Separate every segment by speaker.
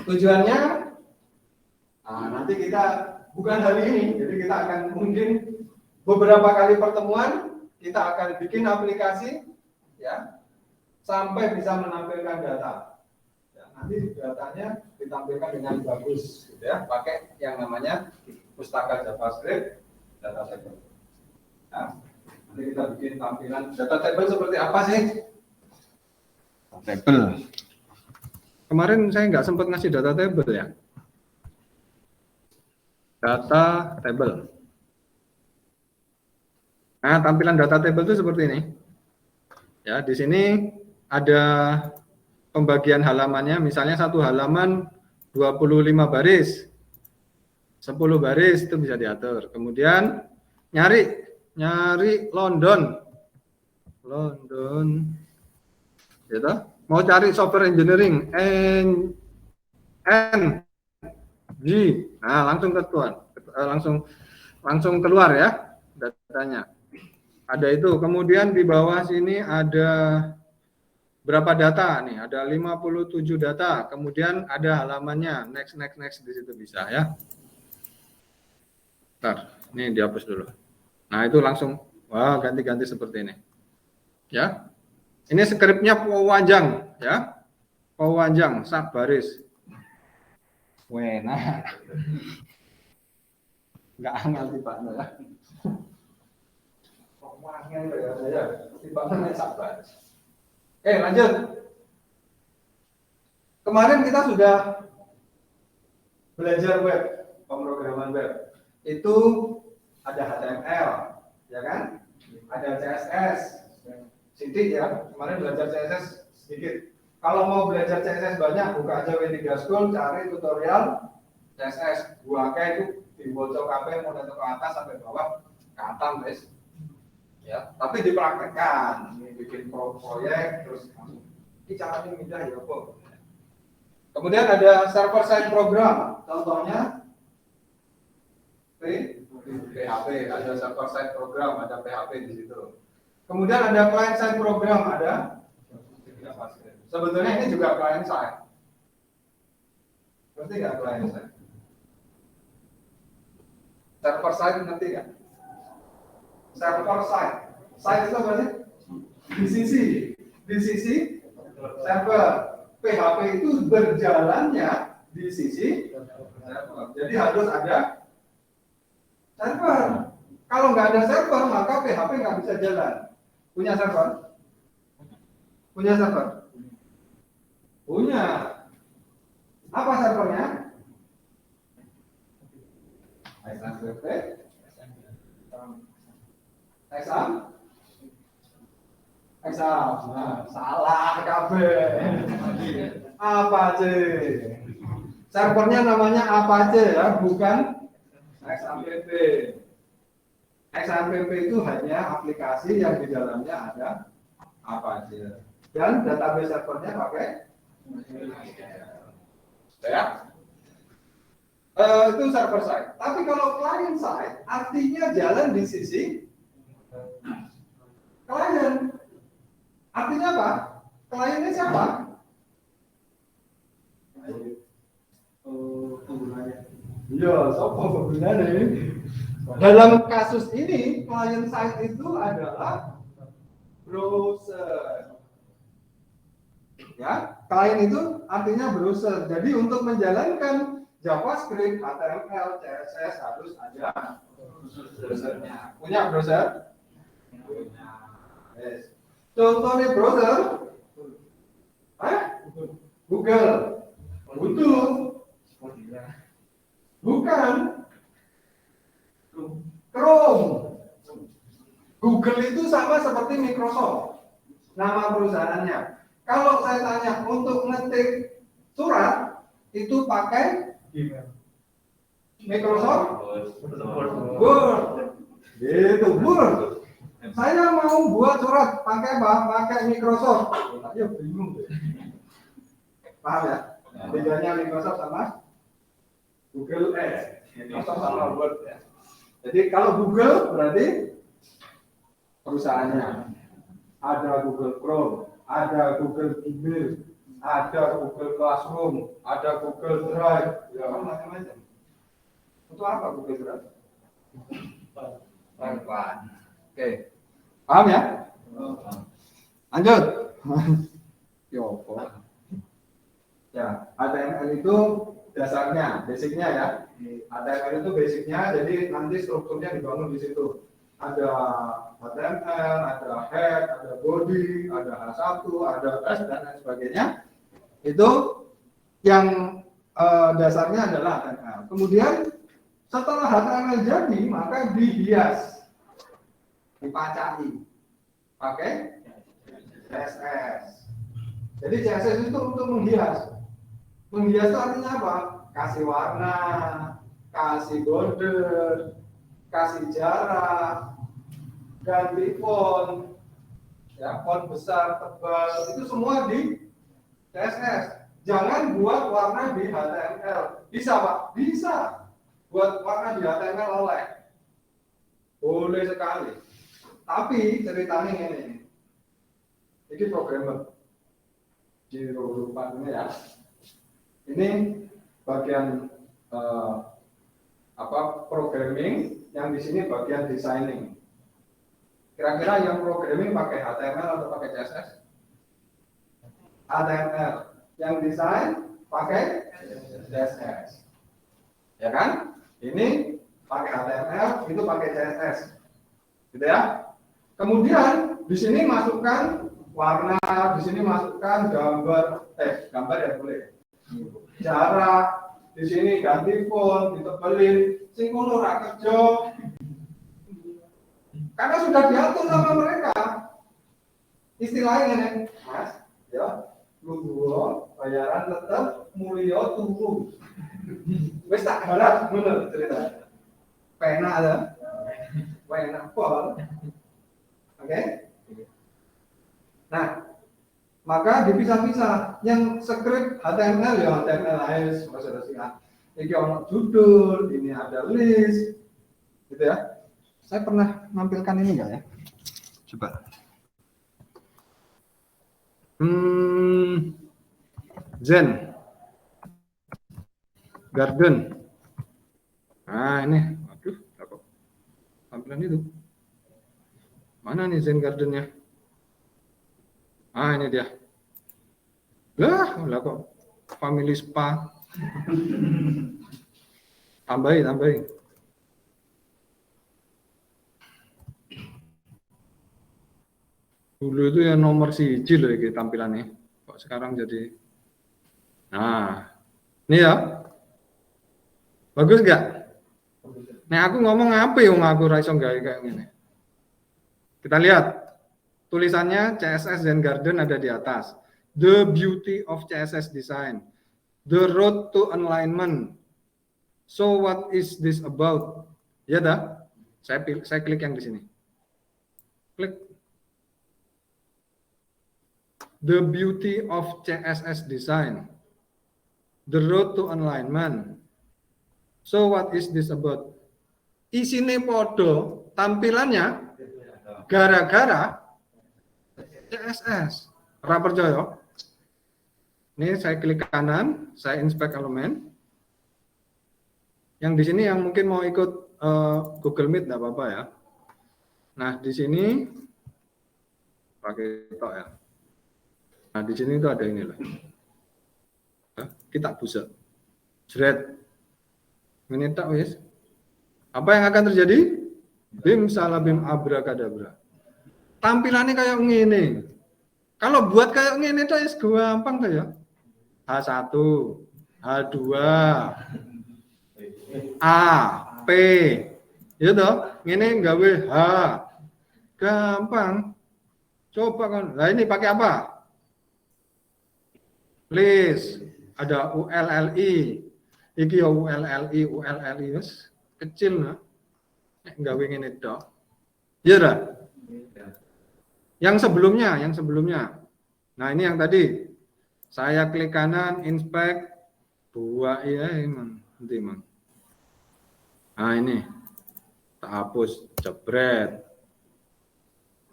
Speaker 1: Tujuannya, nanti kita bukan hari ini, jadi kita akan mungkin beberapa kali pertemuan kita akan bikin aplikasi, ya, sampai bisa menampilkan data. Ya, nanti datanya ditampilkan dengan bagus, gitu ya, pakai yang namanya pustaka JavaScript data table. Nah, nanti kita bikin tampilan data table seperti apa sih? Table. Kemarin saya nggak sempat ngasih data table ya. Data table. Nah, tampilan data table itu seperti ini. Ya, di sini ada pembagian halamannya, misalnya satu halaman 25 baris. 10 baris itu bisa diatur. Kemudian nyari London. Gitu. Mau cari software engineering G. Nah, langsung keluar ya datanya. Ada itu. Kemudian di bawah sini ada berapa data nih? Ada 57 data. Kemudian ada halamannya. Next di situ bisa ya. Bentar, ini dihapus dulu. Nah, itu langsung ganti-ganti seperti ini. Ya. Ini skripnya panjang ya. Panjang sak baris. Nah. Enggak angel tibane ya. Angel ya saya. Tibane sak baris. Oke, lanjut. Kemarin kita sudah belajar web, pemrograman web. Itu ada HTML, ya kan? Ada CSS, sedikit ya. Kemarin belajar CSS sedikit. Kalau mau belajar CSS banyak, buka aja W3 School, cari tutorial CSS. Gua itu dibocok kabeh mulai ke atas sampai bawah, katam guys. Ya, tapi dipraktekkan. Ini bikin proyek terus ini caranya mudah ya kok. Kemudian ada server side program, contohnya PHP, ada server side program, ada PHP di situ. Kemudian ada client side program, ada. Sebetulnya ini juga client side. Ngerti nggak client side? Server side ngerti nggak? Server side. Side itu apa sih? Di sisi server. PHP itu berjalannya di sisi server. Jadi harus ada server. Kalau nggak ada server, maka PHP nggak bisa jalan. Punya server? Punya server? Punya. Apa servernya? XAMPP. Nah, salah kabeh. Apache. Servernya namanya Apache ya, bukan XAMPP. XAMPP itu hanya aplikasi yang di dalamnya ada Apache. Dan database servernya pakai ya. Itu server side. Tapi kalau client side artinya jalan di sisi klien. Artinya apa? Kliennya siapa? Penggunanya. Iya, siapa penggunanya? Dalam kasus ini, client side itu adalah browser. Ya, klien itu artinya browser. Jadi untuk menjalankan JavaScript, HTML, CSS harus ada browsernya. Punya browser? Punya. Yes. Contohnya browser? Google. Butuh? Bukan. Chrome. Google itu sama seperti Microsoft. Nama perusahaannya. Kalau saya tanya untuk ngetik surat, itu pakai Microsoft Word. Gitu, Word. Saya mau buat surat pakai apa? Pakai Microsoft. Ya bingung. Paham ya? Bedanya Microsoft sama Google Microsoft sama Word ya. Jadi kalau Google berarti perusahaannya. Ada Google Chrome, ada Google Gmail, ada Google Classroom, ada Google Drive, ya kan macam-macam. Untuk apa Google Drive? Pelan-pelan. Oke, paham ya? Lanjut. Yopo. Ya, HTML itu dasarnya, basicnya ya. HTML itu basicnya, jadi nanti strukturnya dibangun di situ. Ada HTML, ada head, ada body, ada H1, ada S dan lain sebagainya. Itu yang dasarnya adalah HTML. Kemudian setelah HTML jadi, maka dihias, dipacai, pakai CSS. Jadi CSS itu untuk menghias. Menghias itu artinya apa? Kasih warna, kasih border, kasih jarak, ganti font, ya font besar, tebal, itu semua di CSS. Jangan buat warna di HTML. Bisa Pak? Bisa. Buat warna di HTML oleh. Boleh sekali. Tapi ceritanya ini. Ini programmer. Di rupa ini ya. Ini bagian programming, yang di sini bagian designing. Kira-kira yang programming pakai HTML atau pakai CSS? HTML. Yang desain pakai CSS. Ya kan? Ini pakai HTML, itu pakai CSS. Gitu ya. Kemudian di sini masukkan warna, di sini masukkan gambar, gambar ya boleh. Jarak, di sini ganti font, ditebelin, sing ngono ra kerja. Karena sudah diatur sama mereka. Istilahnya ini, Mas, ya, lu bayaran tetap mulya turu. Wis tak garap ngono cerita. Penak ada. Penak pol. Oke? Nah, maka dipisah-pisah. Yang script HTML ya HTML AS, maksudnya ini ono judul, ini ada list, gitu ya. Saya pernah menampilkan ini enggak ya? Coba. Zen Garden. Nah ini, aduh, apa? Tampilan itu. Mana nih Zen Gardennya? Ah ini dia. Lah kok family spa. Tambahin. Dulu itu yang nomor siji loh ini tampilannya. Kok sekarang jadi. Nah, ini ya. Bagus nggak? Nah aku ngomong apa yang aku raiso nggak kayak gini. Kita lihat. Tulisannya CSS Zen Garden ada di atas. The beauty of CSS design. The road to alignment. So what is this about? Ya dah. Saya klik yang di sini. Klik. The beauty of CSS design. The road to alignment. So what is this about? Isine podo, tampilannya gara-gara CSS. Ora percaya? Ini saya klik kanan, saya inspect elemen. Yang di sini yang mungkin mau ikut Google Meet enggak apa-apa ya. Nah, di sini pakai tok ya. Nah, di sini itu ada ini loh. Kita buset. Jret. Ini tak wis. Apa yang akan terjadi? Bim salabim abrakadabra. Tampilannya kayak ngene. Kalau buat kayak ngene itu gampang tuh ya. H1, H2, A, P. Ya toh, ngene gawe H. Gampang. Coba kan. Nah, ini pakai apa? List. Ada ULLI. Iki ya ULLI wis kecil nah. Nek gawe ngene tok. Iya dah. Yang sebelumnya. Nah, ini yang tadi. Saya klik kanan, inspect, buat ya, emang. Nanti, Mang. Nah, ini. Tak hapus, jebret.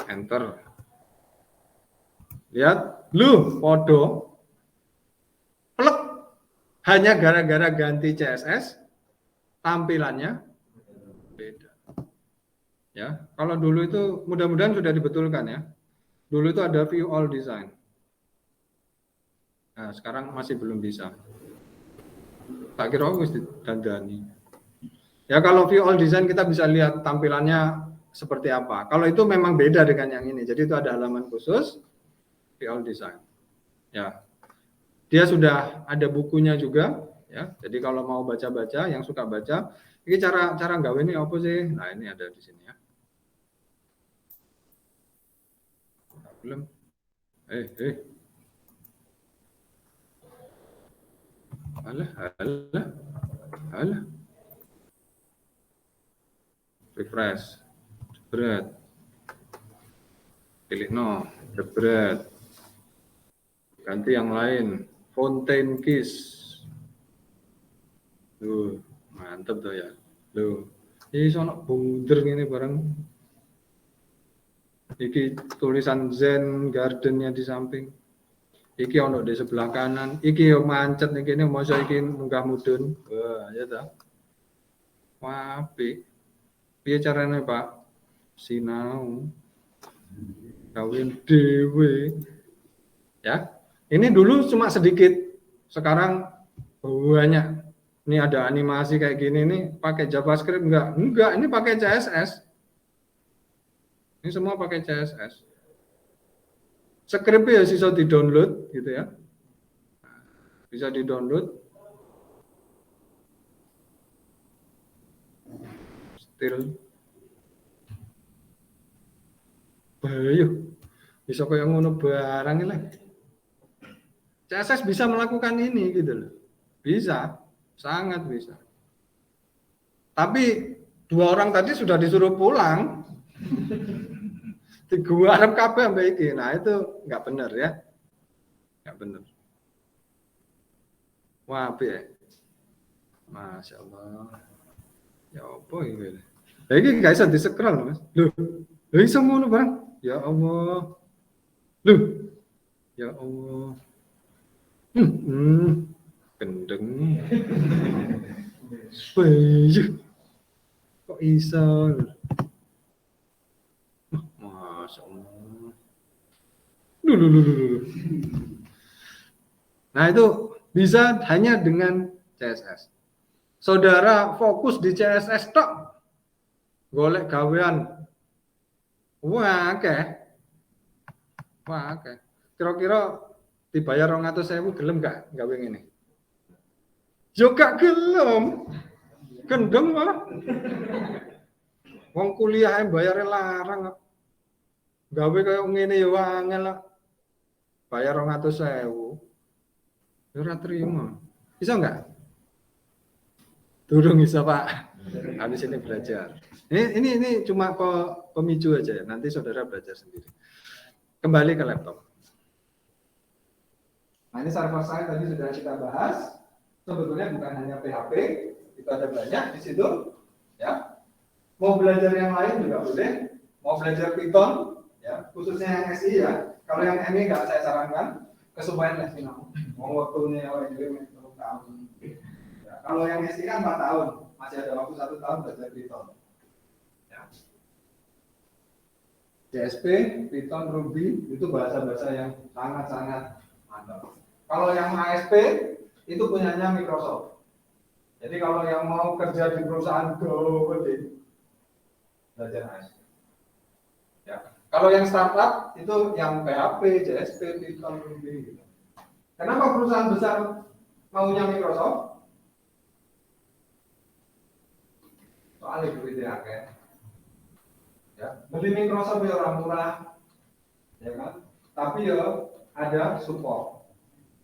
Speaker 1: Enter. Lihat, lu podo.
Speaker 2: Hanya gara-gara ganti CSS, tampilannya beda. Ya, kalau dulu itu mudah-mudahan sudah dibetulkan ya. Dulu itu ada view all design. Nah, sekarang masih belum bisa. Tak kira wis ditandani. Ya kalau view all design kita bisa lihat tampilannya seperti apa. Kalau itu memang beda dengan yang ini. Jadi itu ada halaman khusus view all design. Ya. Dia sudah ada bukunya juga ya. Jadi kalau mau baca-baca, yang suka baca, ini cara nggawe ini apa sih? Nah, ini ada di sini ya. Belum. Alah. Refresh. Berat. Pilih no, berat. Ganti yang lain. Fontaine Kiss. Mantep tuh ya. Ini sono bunder ini barang. Iki tulisan Zen Gardennya di samping. Iki ono di sebelah kanan. Iki yang mancet iki ini mau iki munggah mudun. Wah, ya ta. Wah, piye caranya, Pak? Sinau. Kawin dewe. Ya. Ini dulu cuma sedikit. Sekarang banyak. Ini ada animasi kayak gini nih, pakai JavaScript enggak? Enggak, ini pakai CSS. Ini semua pakai CSS. Script ya bisa di-download gitu ya. Bisa di-download. Still. Bayu. Bisa kayak ngono barang ini. CSS bisa melakukan ini gitu loh. Bisa. Sangat bisa. Tapi 2 orang tadi sudah disuruh pulang. Diguarep kabeh mbak iki. Nah, itu nggak benar ya. Nggak benar. Wah, ya. Masya Allah. Ya apa ini? Ya ini nggak bisa di-scroll, Mas. Loh, bisa ngono, Bang. Ya Allah. Loh. Ya Allah. Gendeng. Bayu. Kok iso? Masya Allah. Duh. Nah itu bisa hanya dengan CSS. Saudara fokus di CSS tok. Golek gawean. Wah, oke. Kira-kira dibayar 200.000 gelem gak gawe ngene? Yo gak gelem. Gendeng malah. Wong kuliah bayare larang. Gawe kaya ngene ya angel lah. Bayar 200.000. Ya ora terima. Bisa enggak? Durung bisa, Pak. Habis ini belajar. Ini cuma pemicu aja ya. Nanti saudara belajar sendiri. Kembali ke laptop. Nah, ini server side tadi sudah kita bahas. Sebetulnya bukan hanya PHP, itu ada banyak di situ. Ya, mau belajar yang lain juga boleh. Mau belajar Python, ya, khususnya yang SI ya. Kalau yang MI nggak saya sarankan, kesumayan lah sih mau. Mau waktunya awal juga tahun. Ya, kalau yang SI kan 4 tahun, masih ada waktu 1 tahun belajar Python. Ya. JSP, Python, Ruby itu bahasa-bahasa yang sangat-sangat mantap. Kalau yang ASP itu punyanya Microsoft. Jadi kalau yang mau kerja di perusahaan gede, belajar ASP. Ya. Kalau yang startup itu yang PHP, JSP, Python, Ruby. Gitu. Kenapa perusahaan besar maunya Microsoft? Soalnya duitnya akeh. Ya, beli Microsoft ya orang murah, ya kan? Tapi ya ada support.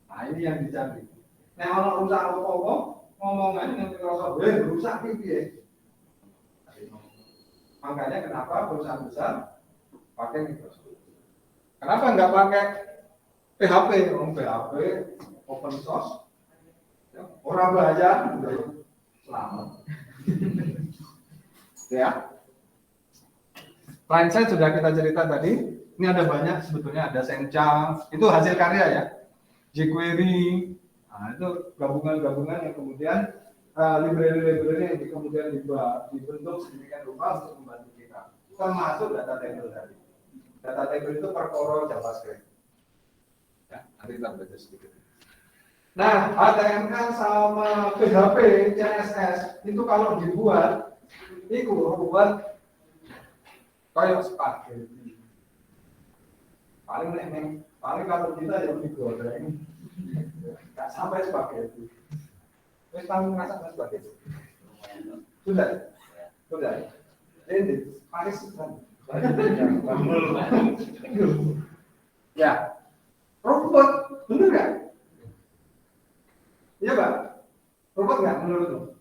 Speaker 2: Nah ini yang dicari. Nah kalau rusak apa-apa, ngomongan dengan Microsoft, rusak gitu. Makanya kenapa perusahaan besar pakai Microsoft? Kenapa nggak pakai PHP? PHP open source, ya, orang belajar, selamat. Ya. Client-side sudah kita cerita tadi. Ini ada banyak sebetulnya, ada Sencha, itu hasil karya ya. jQuery,
Speaker 1: Nah, itu gabungan-gabungan yang kemudian library-library yang kemudian dibentuk sedemikian rupa untuk membantu kita. Termasuk data table tadi. Data table itu perkara JavaScript. Ya, nanti kita belajar sedikit. Nah, HTML sama PHP, CSS itu kalau dibuat, itu buat kayak spaghetti. Paling kalau kita yang digoreng, nggak sampai spaghetti. Terus kamu masak spaghetti? Sudah. Ini Paris kan? Ya, robot, bener nggak? Iya Pak, robot nggak menurutmu?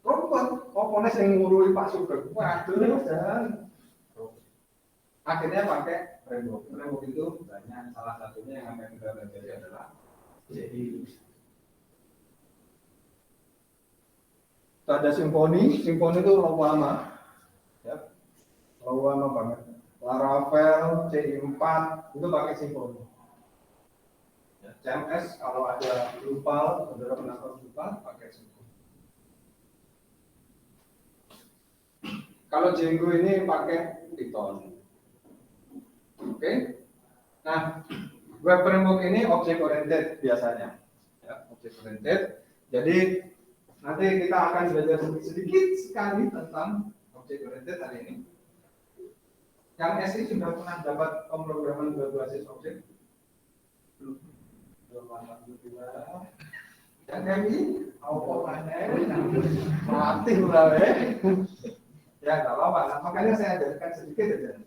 Speaker 1: Robot, komponen yang ngurui Pak Sugeng. Waduh, dan akhirnya pakai framework. Framework itu banyak, salah satunya yang akan kita pelajari adalah JI. Ada Symfony itu lama, ya, lama banget. Laravel, CI4 itu pakai Symfony. Ya, CMS kalau ada Drupal, saudara pernah tahu Drupal pakai Symfony. Kalau Django ini pakai Python. Oke. Nah, web framework ini object oriented biasanya. Ya, object oriented. Jadi nanti kita akan belajar sedikit sekali tentang object oriented hari ini. Yang SI sudah pernah dapat pemrograman berbasis objek? Belum. Yang MI mati udah ya nggak apa-apa. Nah, makanya saya ajarkan sedikit aja.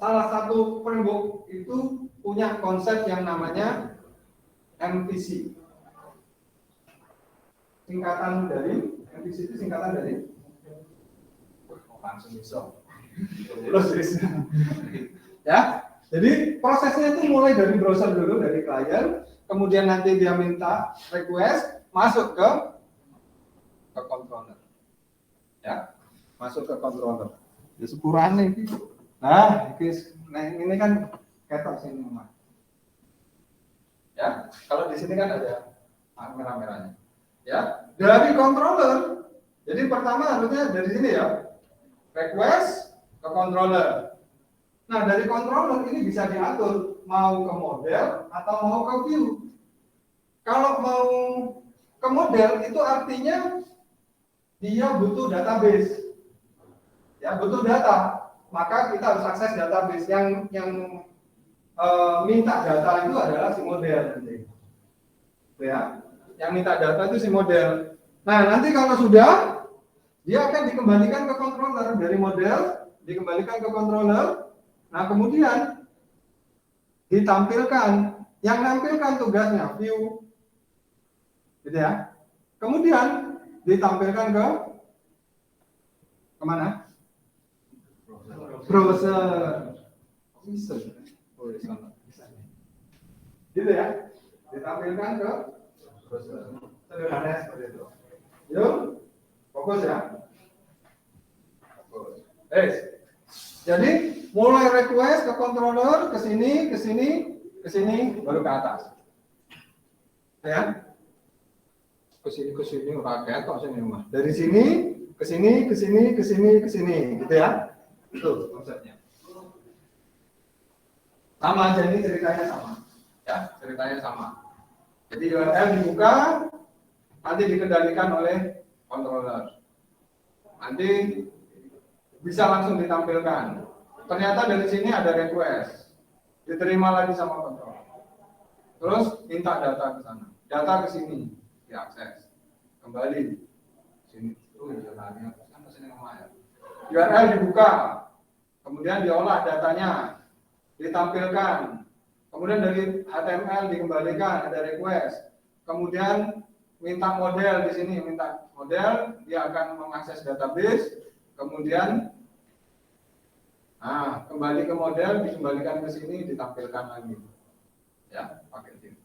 Speaker 1: Salah satu framework itu punya konsep yang namanya MVC. Singkatan dari MVC itu singkatan dari langsung bisa. Ya, jadi prosesnya itu mulai dari browser dulu, dari klien, kemudian nanti dia minta request masuk ke controller. Ya, masuk ke controller. Ya sepurane iki. Nah, ini kan ketok sini Mas. Ya, kalau di sini kan ada merah-merahnya. Ya, dari controller. Jadi pertama harusnya dari sini ya. Request ke controller. Nah, dari controller ini bisa diatur mau ke model atau mau ke view. Kalau mau ke model itu artinya dia butuh database. Ya, butuh data. Maka kita harus akses database yang minta data itu adalah si model nanti. Ya. Yang minta data itu si model. Nah, nanti kalau sudah dia akan dikembalikan ke controller, dari model dikembalikan ke controller. Nah, kemudian ditampilkan, yang nampilkan tugasnya view, gitu ya. Kemudian ditampilkan ke kemana? Browser. Bisa. Gitu ya. Ditampilkan ke browser. Sederhana seperti itu. Yuk, fokus ya. Fokus. Jadi mulai request ke controller, ke sini, baru ke atas. Ya. Ke sini ora ketok sini Mas. Dari sini ke sini, gitu ya. Itu konsepnya. Sama aja, ini ceritanya sama. Ya, ceritanya sama. Jadi URL dibuka, nanti dikendalikan oleh controller. Nanti bisa langsung ditampilkan. Ternyata dari sini ada request, diterima lagi sama controller. Terus minta data ke sana, data ke sini, diakses, kembali sini. Jalannya kan sini ya. URL dibuka, kemudian diolah datanya, ditampilkan. Kemudian dari HTML dikembalikan, ada request. Kemudian minta model di sini, minta model, dia akan mengakses database. Kemudian, kembali ke model, dikembalikan ke sini, ditampilkan lagi. Ya, pakai ini.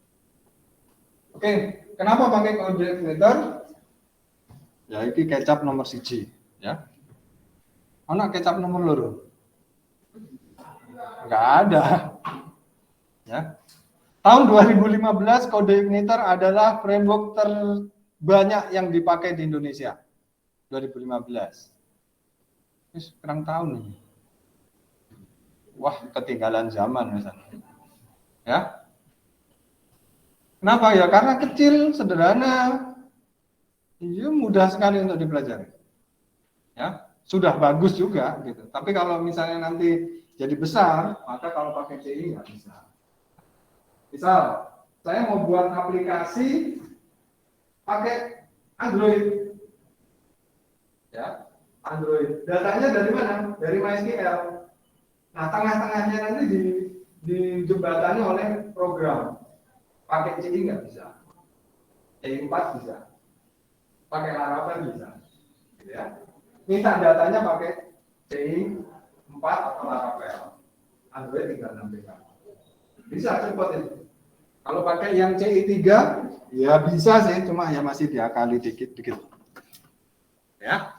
Speaker 1: Oke, kenapa pakai object editor? Ya, ini kecap nomor 1, ya. Anak kecap nomor loro? Enggak ada.
Speaker 2: Ya. Tahun 2015 kode Igniter adalah framework terbanyak yang dipakai di Indonesia. 2015. Ini sekarang tahun nih. Wah, ketinggalan zaman misalnya. Ya. Kenapa ya? Karena kecil, sederhana. Iya, mudah sekali untuk dipelajari. Ya, sudah bagus juga gitu. Tapi kalau misalnya nanti jadi besar, maka kalau pakai CI nggak bisa. Misal, saya mau buat aplikasi pakai Android. Ya, Android. Datanya dari mana? Dari MySQL. Nah, tengah-tengahnya nanti dijembatani oleh program. Pakai CI nggak bisa. CI 4 bisa. Pakai Laravel bisa. Gitu ya. Minta datanya pakai CI 4 atau Laravel. Android tinggal nampilkan. Bisa cepat itu. Kalau pakai yang CI 3, ya bisa sih, cuma ya masih diakali dikit-dikit. Ya.